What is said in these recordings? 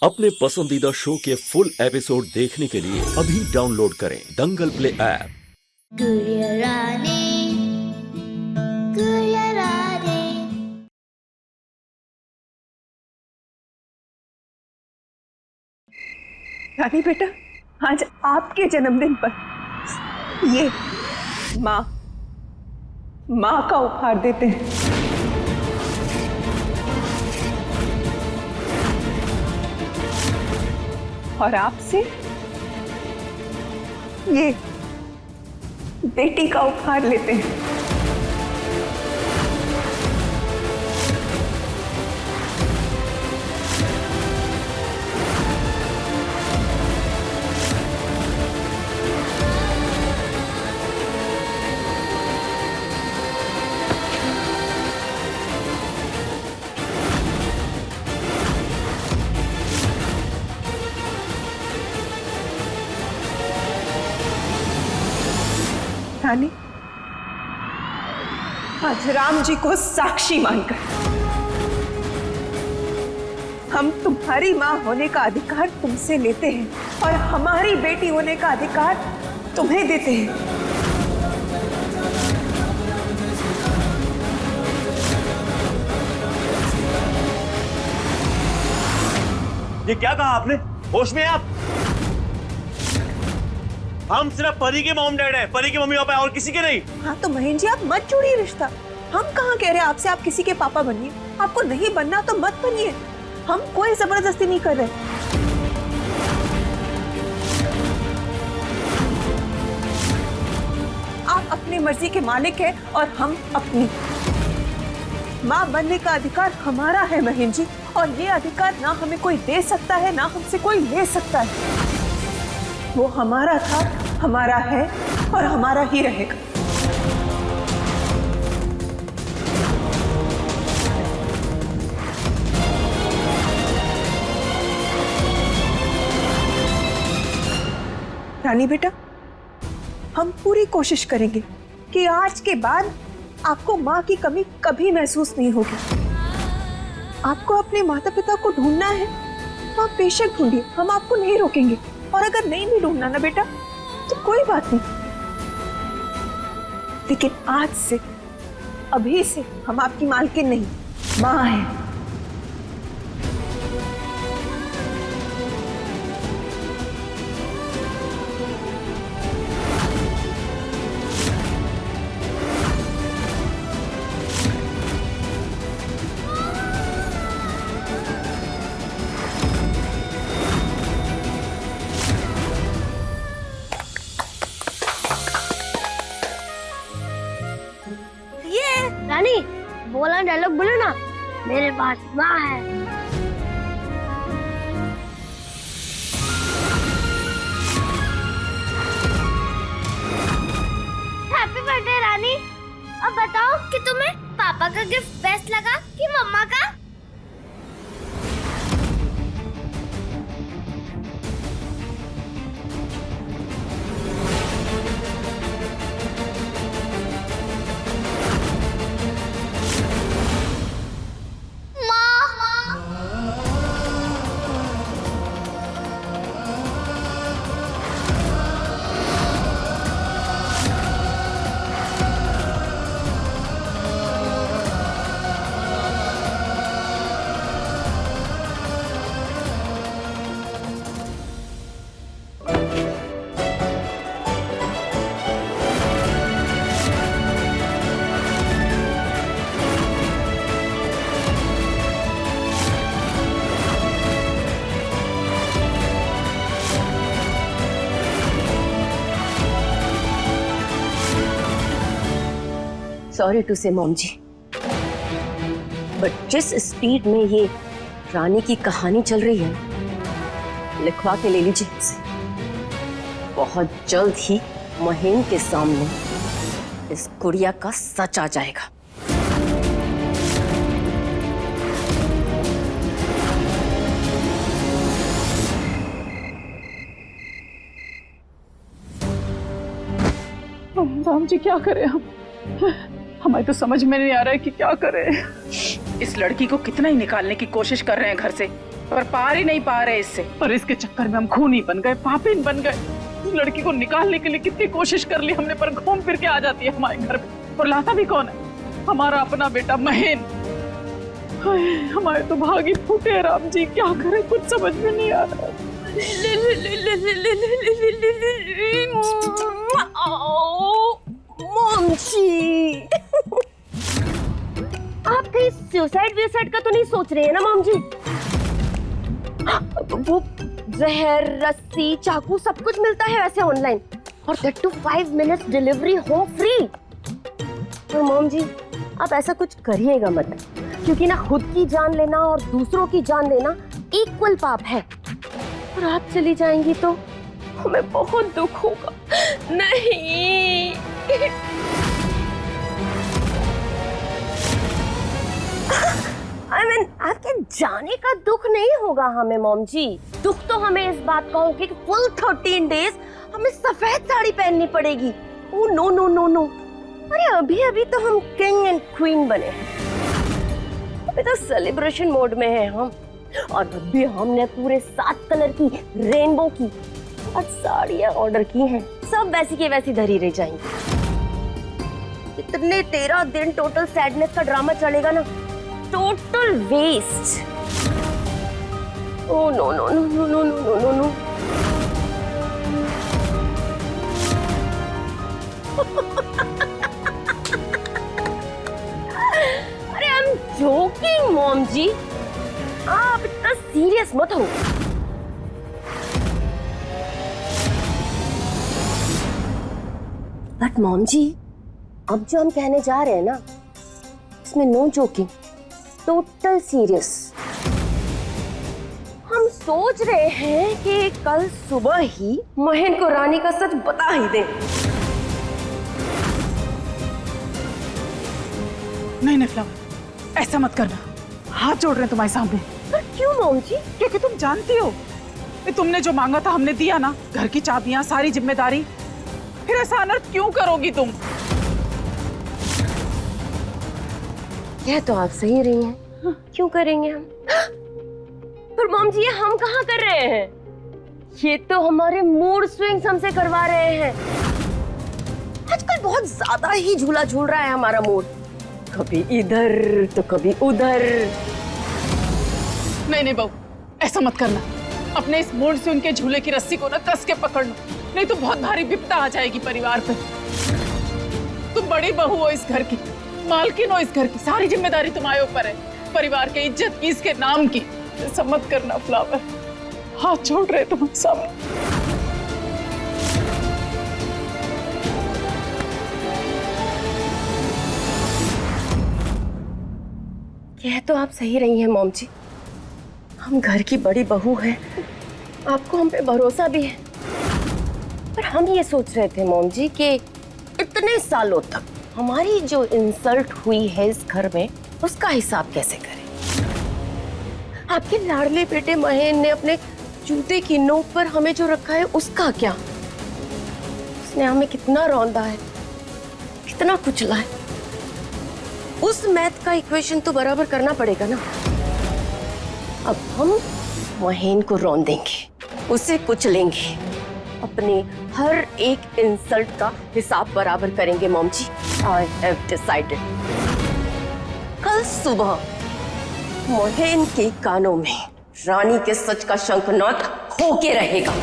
अपने पसंदीदा शो के फुल एपिसोड देखने के लिए अभी डाउनलोड करें दंगल प्ले ऐप। गुरियराने गुरियराने। रानी बेटा, आज आपके जन्मदिन पर ये माँ का उपहार देते हैं। और आपसे ये बेटी का उपहार लेते हैं। रानी, आज राम जी को साक्षी मानकर हम तुम्हारी मां होने का अधिकार तुमसे लेते हैं और हमारी बेटी होने का अधिकार तुम्हें देते हैं। ये क्या कहा आपने? होश में आप? हम सिर्फ परी के मॉम डैड हैं, परी के मम्मी पापा और किसी के नहीं। हाँ तो महेंद्र जी, आप मत जोड़िए रिश्ता। हम कहाँ कह रहे हैं आपसे आप किसी के पापा बनिए। आपको नहीं बनना तो मत बनिए। हम कोई जबरदस्ती नहीं कर रहे। आप अपनी मर्जी के मालिक हैं और हम अपनी। माँ बनने का अधिकार हमारा है महेंद्र जी, और ये अधिकार ना हमें कोई दे सकता है ना हमसे कोई ले सकता है। वो हमारा था, हमारा है और हमारा ही रहेगा। रानी बेटा, हम पूरी कोशिश करेंगे कि आज के बाद आपको माँ की कमी कभी महसूस नहीं होगी। आपको अपने माता पिता को ढूंढना है तो आप बेशक ढूंढिए, हम आपको नहीं रोकेंगे। और अगर नहीं भी ढूंढना ना बेटा तो कोई बात नहीं, लेकिन आज से, अभी से हम आपकी मालकिन नहीं, माँ हैं। रानी, बोला डायलॉग बोलो ना, मेरे पास माँ है। हैप्पी बर्थडे रानी। अब बताओ कि तुम्हें पापा का गिफ्ट बेस्ट लगा कि मम्मा का? सॉरी टू से मॉम जी, बट जिस स्पीड में ये रानी की कहानी चल रही है, लिखवा के ले लीजिए इसे। बहुत जल्द ही महेंद्र के सामने इस गुड़िया का सच आ जाएगा। राम जी, क्या करें हम? हमें तो समझ में नहीं आ रहा है कि क्या करें। इस लड़की को कितना ही निकालने की कोशिश कर रहे हैं घर से, पर पार ही नहीं पा रहे इससे। पर इसके चक्कर में हम खूनी बन गए, पापीन बन गए। उस लड़की को निकालने के लिए कितनी कोशिश कर ली हमने, पर घूम फिर के आ जाती है हमारे घर में। और लाता भी कौन है? हमारा अपना बेटा महेन। हमारे तो भागी फूटे राम जी, क्या करें कुछ समझ में नहीं आ रहा। मॉमजी, आप कहीं सुसाइड का तो नहीं सोच रहे हैं ना मॉम जी? वो जहर, रस्सी, चाकू सब कुछ मिलता है वैसे ऑनलाइन, और that too 5 minutes delivery home free. और मॉम जी आप ऐसा कुछ करिएगा मत, क्योंकि ना खुद की जान लेना और दूसरों की जान लेना इक्वल पाप है। और आप चली जाएंगी तो हमें बहुत दुख होगा। नहीं I mean, आपके जाने का दुख नहीं होगा हमें मॉम जी। दुख तो हमें इस बात का होगा कि फुल 13 डेज हमें सफेद साड़ी पहननी पड़ेगी। Oh no no no no, अरे अभी अभी तो हम किंग एंड क्वीन बने हैं, अभी तो सेलिब्रेशन मोड में हैं हम। और अभी हमने पूरे 7 कलर की रेनबो की और साड़ियाँ ऑर्डर की हैं, सब वैसी की वैसी धरी रह जाएंगी। इतने 13 दिन टोटल सैडनेस का ड्रामा चलेगा ना, total waste. Oh no no no no no no no no. अरे I am joking mom ji, आप इतना सीरियस मत हो। बट मॉम जी अब जो हम कहने जा रहे हैं ना, इसमें नो जोकिंग, टोटल सीरियस। हम सोच रहे हैं कि कल सुबह ही महेन को रानी का सच बता ही दें। नहीं नहीं फ्लावर, ऐसा मत करना, हाथ जोड़ रहे हैं तुम्हारे सामने। पर क्यों मॉम जी? क्योंकि तुम जानती हो कि तुमने जो मांगा था हमने दिया ना, घर की चाबियां, सारी जिम्मेदारी। फिर ऐसा अनर्थ क्यों करोगी तुम? यह तो आप सही रही हैं, क्यों करेंगे हम? पर मॉम जी ये हम कहाँ कर रहे हैं? ये तो हमारे मूड स्विंग्स हमसे करवा रहे हैं। आजकल बहुत ज्यादा ही झूला झूल रहा है हमारा मूड, कभी इधर तो कभी उधर। नहीं नहीं बहू, ऐसा मत करना। अपने इस मूड स्विंग के झूले की रस्सी को ना कस के पकड़ लो, नहीं तो बहुत भारी विपदा आ जाएगी परिवार पे। तुम बड़ी बहू हो इस घर की, मालकिन हो इस घर की, सारी जिम्मेदारी तुम्हारे ऊपर है, परिवार के इज्जत की, इसके नाम की। ऐसा मत करना फ्लावर, हाथ छोड़ रहे तुम्हारे सामने। यह तो आप सही रही हैं मॉम जी, हम घर की बड़ी बहू हैं, आपको हम पे भरोसा भी है। पर हम ये सोच रहे थे मॉम जी कि इतने सालों तक हमारी जो इंसल्ट हुई है इस घर में, उसका हिसाब कैसे करें। आपके लाडले बेटे महेन ने अपने जूते की नोक पर हमें जो रखा है उसका क्या? उसने हमें कितना रौंदा है, कितना कुचला है। उस मैथ का इक्वेशन तो बराबर करना पड़ेगा ना। अब हम महेन को रौंदेंगे, उसे कुचलेंगे, अपने हर एक इंसल्ट का हिसाब बराबर करेंगे mom ji. I have decided. कल सुबह महेन के कानों में रानी के सच का शंखनाद होके रहेगा।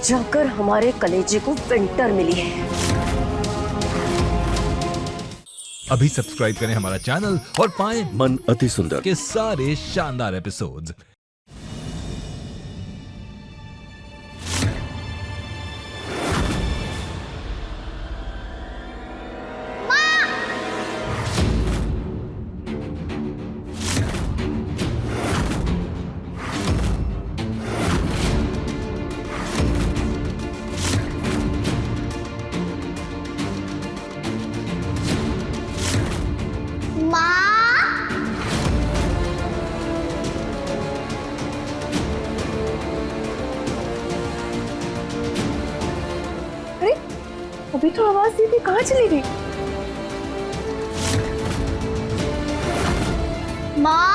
जाकर हमारे कलेजे को विंटर मिली है। अभी सब्सक्राइब करें हमारा चैनल और पाएं मन अति सुंदर के सारे शानदार एपिसोड्स। अभी तो आवाज दी थी, कहाँ चली गई? माँ,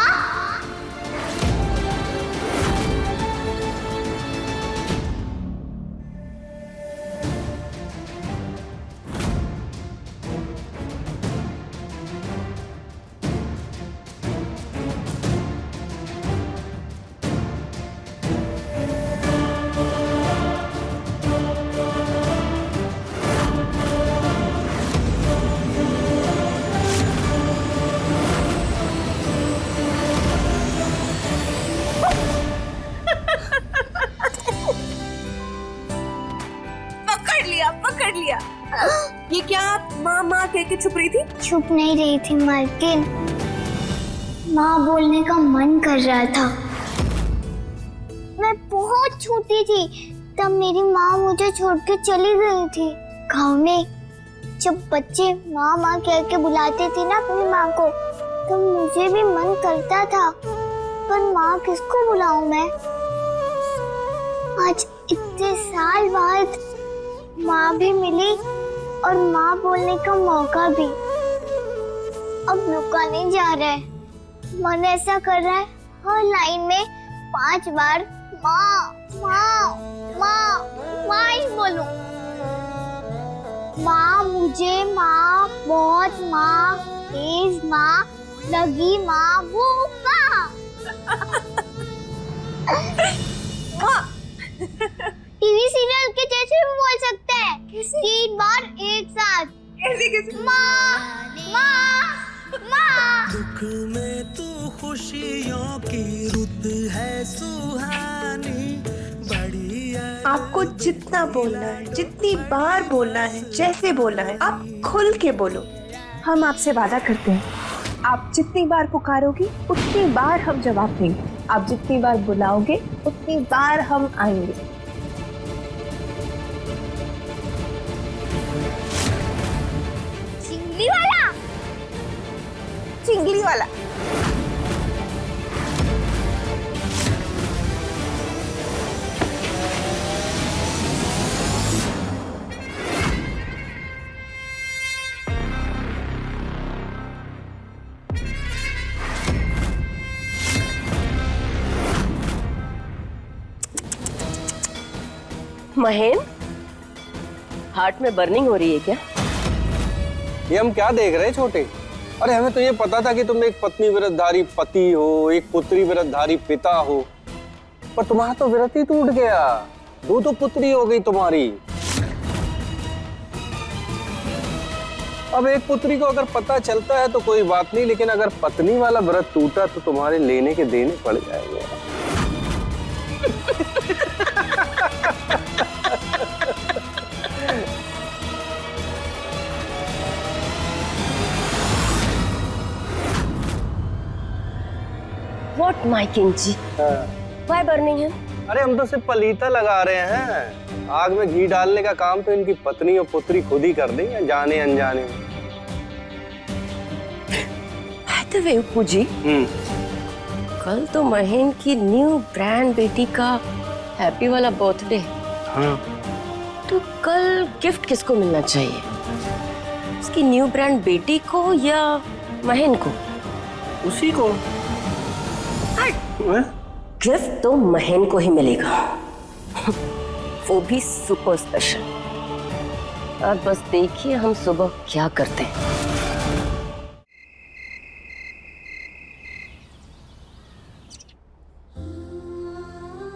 पकड़ लिया। ये क्या आप माँ माँ कह के छुप रही थी? छुप नहीं रही थी मालकिन, माँ बोलने का मन कर रहा था। मैं बहुत छोटी थी तब मेरी माँ मुझे छोड़ के चली गई थी। गाँव में जब बच्चे माँ माँ कह के बुलाते थे ना अपनी माँ को, तो मुझे भी मन करता था, पर माँ किसको बुलाऊं मैं? आज इतने साल बाद माँ भी मिली और माँ बोलने का मौका भी। अब रुका नहीं जा रहा है, मन ऐसा कर रहा है हर लाइन में 5 बार माँ माँ माँ माँ ही बोलूं। माँ मुझे, माँ बहुत, माँ तेज, माँ लगी, माँ वो माँ। टीवी सीरियल के जैसे भी बोल सकते हैं, 3 बार एक साथ। कैसे? माँ माँ माँ। दुख में तू खुशियों की रुत है सुहानी, बड़ी आपको जितना बोलना है, जितनी बार बोलना है, जैसे बोलना है, आप खुल के बोलो। हम आपसे वादा करते हैं, आप जितनी बार पुकारोगी उतनी बार हम जवाब देंगे। आप जितनी बार बुलाओगे उतनी बार हम आएंगे। चिंगली वाला, चिंगली वाला। महेन, हार्ट में बर्निंग हो रही है क्या? ये हम क्या देख रहे हैं छोटे? अरे हमें तो ये पता था कि तुम एक पत्नी व्रतधारी पति हो, एक पुत्री व्रतधारी पिता हो, पर तुम्हारा तो व्रत ही टूट गया। 2 पुत्री हो गई तुम्हारी। अब एक पुत्री को अगर पता चलता है तो कोई बात नहीं, लेकिन अगर पत्नी वाला व्रत टूटा तो तुम्हारे लेने के देने पड़ जाएंगे। What my king ji? Why burning है? अरे हम तो सिर्फ पलीता लगा रहे हैं। आग में घी डालने का काम तो इनकी पत्नी और पुत्री खुद ही कर देंगे, जाने अनजाने में। By the way, उपू जी, कल तो महेन की न्यू ब्रांड बेटी का हैप्पी वाला बर्थडे। हाँ। तो कल गिफ्ट किसको मिलना चाहिए? उसकी न्यू ब्रांड बेटी को या महेन को? उसी को। गिफ्ट तो महेन को ही मिलेगा, वो भी सुपर स्पेशल। और बस देखिए हम सुबह क्या करते हैं।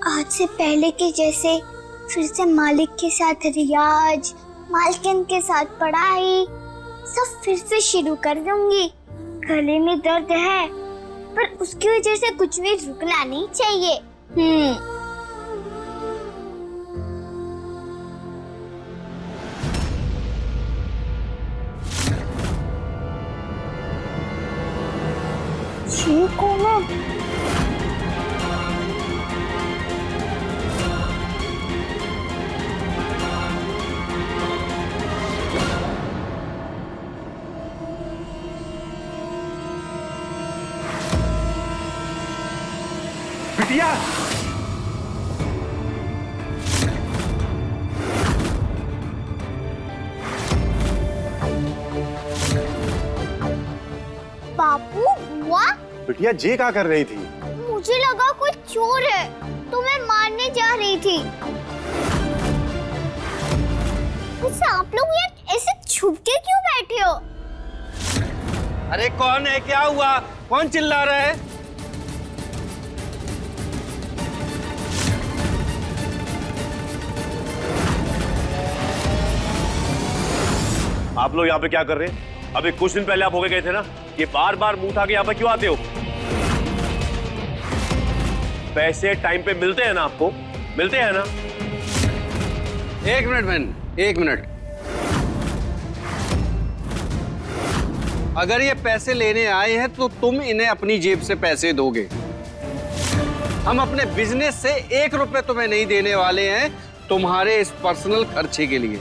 आज से पहले के जैसे फिर से मालिक के साथ रियाज, मालकिन के साथ पढ़ाई, सब फिर से शुरू कर दूंगी। गले में दर्द है, पर उसकी वजह से कुछ भी रुकना नहीं चाहिए। ठीक हूँ मैं। बिटिया, बापू, बुआ, बिटिया जे क्या कर रही थी? मुझे लगा कोई चोर है तो मैं मारने जा रही थी। वैसे आप लोग ये ऐसे छुप के क्यों बैठे हो? अरे कौन है, क्या हुआ, कौन चिल्ला रहा है? आप लोग यहाँ पे क्या कर रहे हैं? अभी कुछ दिन पहले आप होके गए थे ना, ये बार बार मुंह उठा के यहाँ पे क्यों आते हो? पैसे टाइम पे मिलते हैं ना आपको? मिलते हैं ना? एक मिनट मैन, एक मिनट। अगर ये पैसे लेने आए हैं तो तुम इन्हें अपनी जेब से पैसे दोगे। हम अपने बिजनेस से 1 रुपए तुम्हें नहीं देने वाले हैं तुम्हारे इस पर्सनल खर्चे के लिए।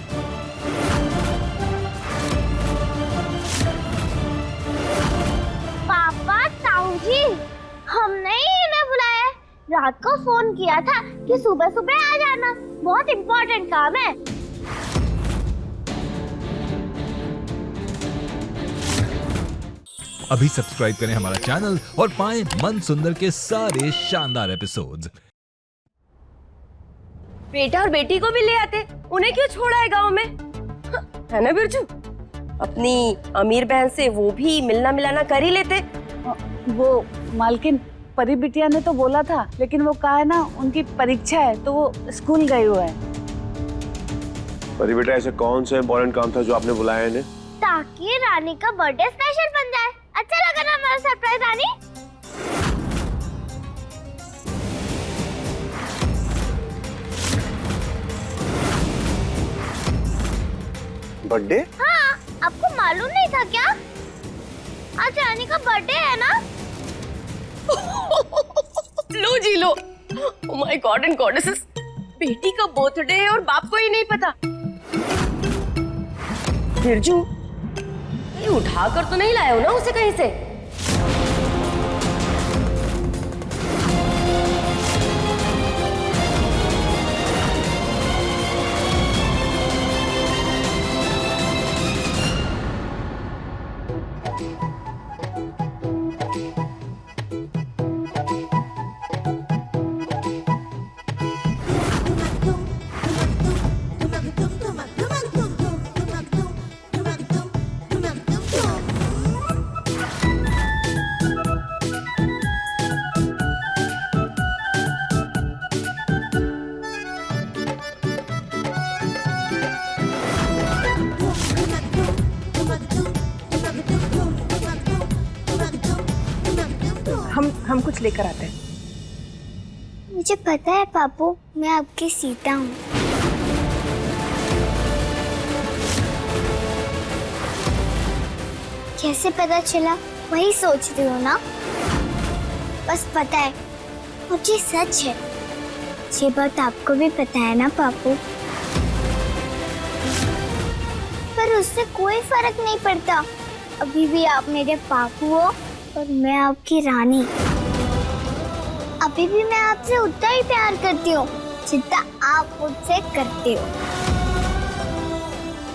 पापा, ताऊ जी, हमने ही इन्हें बुलाया। रात को फोन किया था कि सुबह सुबह आ जाना, बहुत इम्पोर्टेंट काम है। अभी सब्सक्राइब करें हमारा चैनल और पाएं मन सुंदर के सारे शानदार एपिसोड्स। बेटा और बेटी को भी ले आते, उन्हें क्यों छोड़ा है गांव में? है ना बिरजू? अपनी अमीर बहन से वो भी मिलना मिलाना कर ही लेते। वो मालकिन, परी बिटिया ने तो बोला था, लेकिन वो कहा है ना उनकी परीक्षा है तो वो स्कूल गए हुए हैं। परी बेटा, ऐसे कौन सा इम्पोर्टेंट काम था जो आपने बुलाया इन्हें? ताकि रानी का बर्थडे स्पेशल बन जाए। अच्छा लगा ना हमारा सरप्राइज रानी? बर्थडे? हाँ, आपको मालूम नहीं था क्या? आज रानी का बर्थडे है ना? लो जी लो। Oh my god and goddesses, बेटी का बर्थडे है और बाप को ही नहीं पता। बिरजू, ये उठा कर तो नहीं लाए हो ना उसे कहीं से? हम कुछ लेकर आते हैं। मुझे पता है पापू, मैं आपकी सीता हूँ। कैसे पता चला वही सोच रही हो ना? बस पता है, मुझे सच है। ये बात आपको भी पता है ना पापू? पर उससे कोई फर्क नहीं पड़ता। अभी भी आप मेरे पापू हो और मैं आपकी रानी। अभी भी मैं आपसे उतना ही प्यार करती हूँ जितना आप मुझसे करते हो।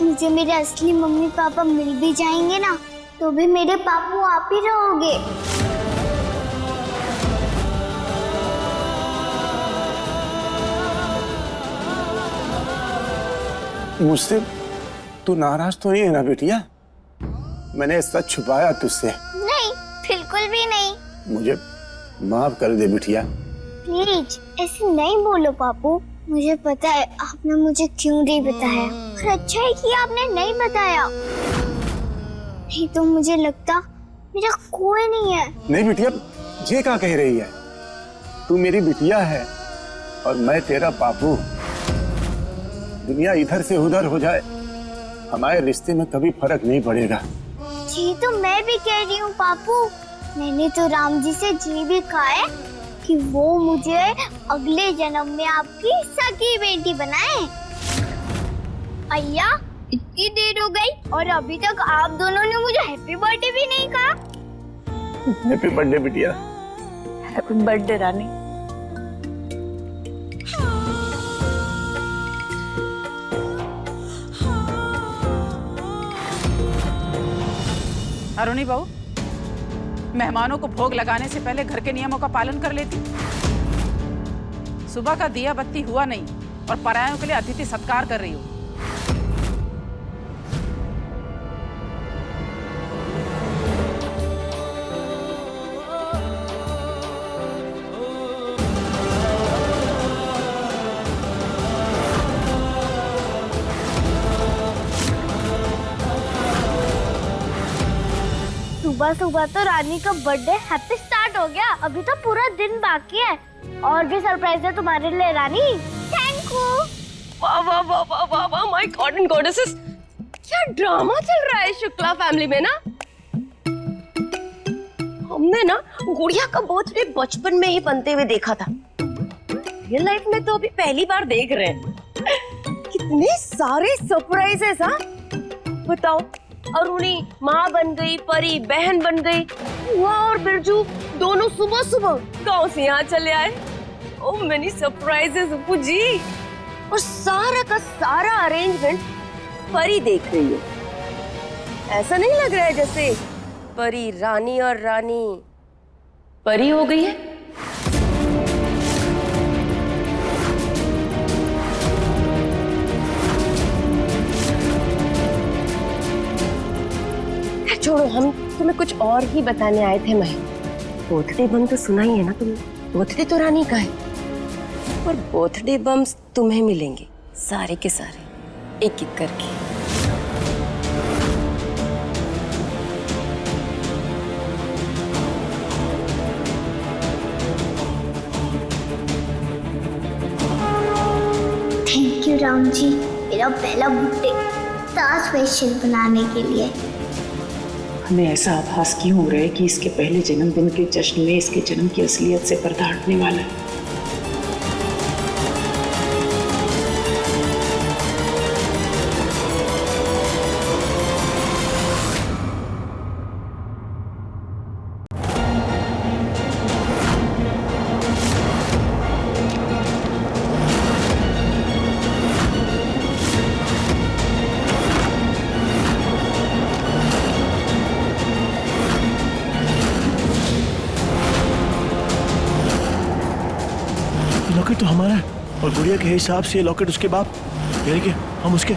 मुझे मेरे असली मम्मी पापा मिल भी जाएंगे ना, तो भी मेरे पापू आप ही रहोगे। मुझसे तू नाराज तो नहीं है ना बेटिया? मैंने सच छुपाया तुझसे? नहीं, बिल्कुल भी नहीं। मुझे माफ कर दे बिटिया। प्लीज ऐसे नहीं बोलो पापू। मुझे पता है आपने मुझे क्यों नहीं बताया, और अच्छा है कि आपने नहीं बताया, नहीं तो मुझे लगता मेरा कोई नहीं है। नहीं बिटिया, ये क्या कह रही है? तू मेरी बिटिया है और मैं तेरा पापू। दुनिया इधर से उधर हो जाए, हमारे रिश्ते में कभी फर्क नहीं पड़ेगा। जी तो मैं भी कह रही हूँ पापू। मैंने तो राम जी से जी भी कहा है कि वो मुझे अगले जन्म में आपकी सगी बेटी बनाए। अय्या, इतनी देर हो गई और अभी तक आप दोनों ने मुझे हैप्पी बर्थडे भी नहीं कहा। हैप्पी बर्थडे बिटिया। हैप्पी बर्थडे रानी। अरुणी बहू, मेहमानों को भोग लगाने से पहले घर के नियमों का पालन कर लेती। सुबह का दिया बत्ती हुआ नहीं और परायों के लिए अतिथि सत्कार कर रही हो। सुबह सुबह तो रानी का बर्थडे हैप्पी स्टार्ट हो गया। अभी तो पूरा दिन बाकी है। और भी सरप्राइज है तुम्हारे लिए रानी। Thank you. वाह वाह वाह वाह वाह वाह, माय गॉड एंड गॉडेसेस, क्या ड्रामा चल रहा है शुक्ला फैमिली में ना। हमने ना गुड़िया का बर्थडे बचपन में ही बनते हुए देखा था, रियल लाइफ में तो अभी पहली बार देख रहे हैं। कितने सारे सरप्राइजेस। हाँ बताओ, अरुणी माँ बन गई, परी बहन बन गई, हुआ और बिरजू दोनों सुबह सुबह गांव से यहाँ चले आए। ओह मेनी सरप्राइजेस अप्पू जी। और सारा का सारा अरेंजमेंट परी देख रही है। ऐसा नहीं लग रहा है जैसे परी रानी और रानी परी हो गई है। छोड़ो, हम तुम्हें कुछ और ही बताने आए थे। मैं बर्थडे बम तो सुना ही है ना तुमने। बर्थडे तो रानी का है और बर्थडे बम्स तुम्हें मिलेंगे सारे के सारे एक एक करके। थैंक यू राम जी, मेरा पहला बर्थडे इतना स्पेशल बनाने के लिए। हमें ऐसा आभास क्यों हो रहा है कि इसके पहले जन्मदिन के जश्न में इसके जन्म की असलियत से पर्दा हटने वाला है। लॉकेट तो हमारा है और गुड़िया के हिसाब से ये लॉकेट उसके बाप, यानी कि हम उसके